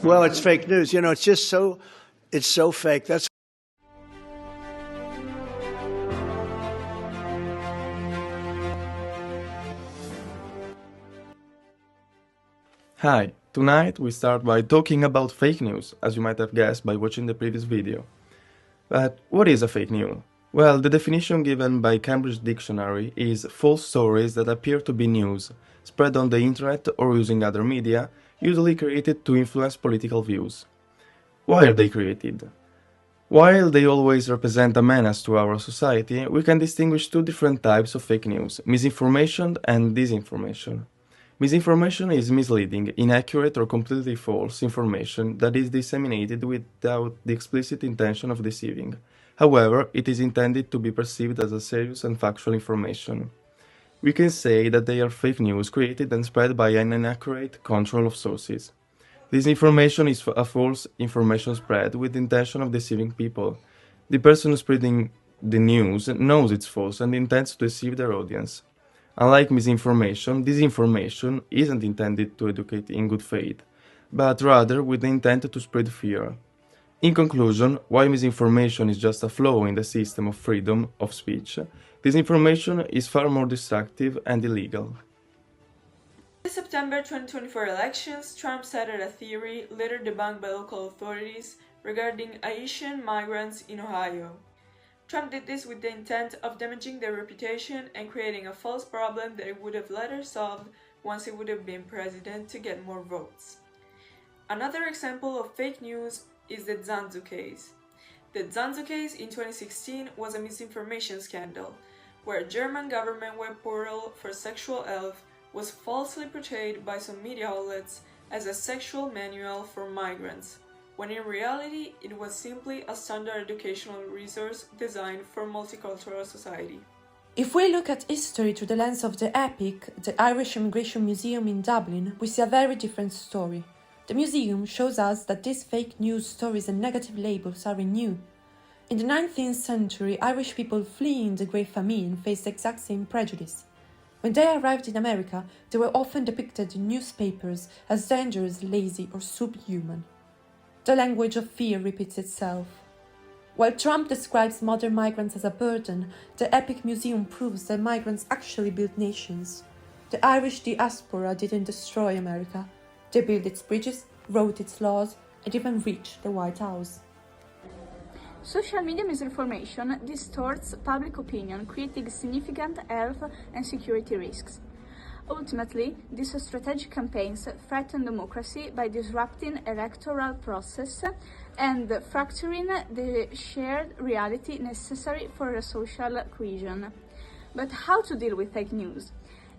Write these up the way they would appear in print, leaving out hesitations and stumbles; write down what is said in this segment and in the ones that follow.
Well, it's fake news. You know, it's just so, it's so fake. That's Hi, tonight we start by talking about fake news, as you might have guessed by watching the previous video. But what is a fake news? Well, the definition given by Cambridge Dictionary is false stories that appear to be news, spread on the internet or using other media, usually created to influence political views. Why are they created? While they always represent a menace to our society, we can distinguish two different types of fake news: misinformation and disinformation. Misinformation is misleading, inaccurate, or completely false information that is disseminated without the explicit intention of deceiving. However, it is intended to be perceived as a serious and factual information. We can say that they are fake news created and spread by an inaccurate control of sources. This information is a false information spread with the intention of deceiving people. The person spreading the news knows it's false and intends to deceive their audience. Unlike misinformation, disinformation isn't intended to educate in good faith, but rather with the intent to spread fear. In conclusion, while misinformation is just a flaw in the system of freedom of speech, disinformation is far more destructive and illegal. In the September 2024 elections, Trump cited a theory, later debunked by local authorities, regarding Haitian migrants in Ohio. Trump did this with the intent of damaging their reputation and creating a false problem that he would have later solved once he would have been president to get more votes. Another example of fake news is the Zanzu case. The Zanzu case in 2016 was a misinformation scandal, where a German government web portal for sexual health was falsely portrayed by some media outlets as a sexual manual for migrants, when in reality it was simply a standard educational resource designed for multicultural society. If we look at history through the lens of the EPIC, the Irish Immigration Museum in Dublin, we see a very different story. The museum shows us that these fake news stories and negative labels are new. In the 19th century, Irish people fleeing the Great Famine faced the exact same prejudice. When they arrived in America, they were often depicted in newspapers as dangerous, lazy, or subhuman. The language of fear repeats itself. While Trump describes modern migrants as a burden, the EPIC Museum proves that migrants actually built nations. The Irish diaspora didn't destroy America. They built its bridges, wrote its laws, and even reached the White House. Social media misinformation distorts public opinion, creating significant health and security risks. Ultimately, these strategic campaigns threaten democracy by disrupting electoral process and fracturing the shared reality necessary for a social cohesion. But how to deal with fake news?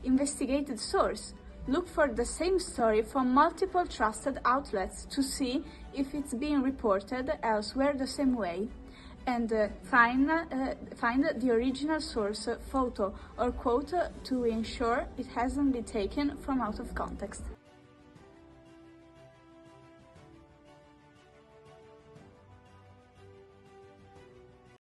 Investigate the source. Look for the same story from multiple trusted outlets to see if it's being reported elsewhere the same way. And find the original source photo or quote to ensure it hasn't been taken from out of context.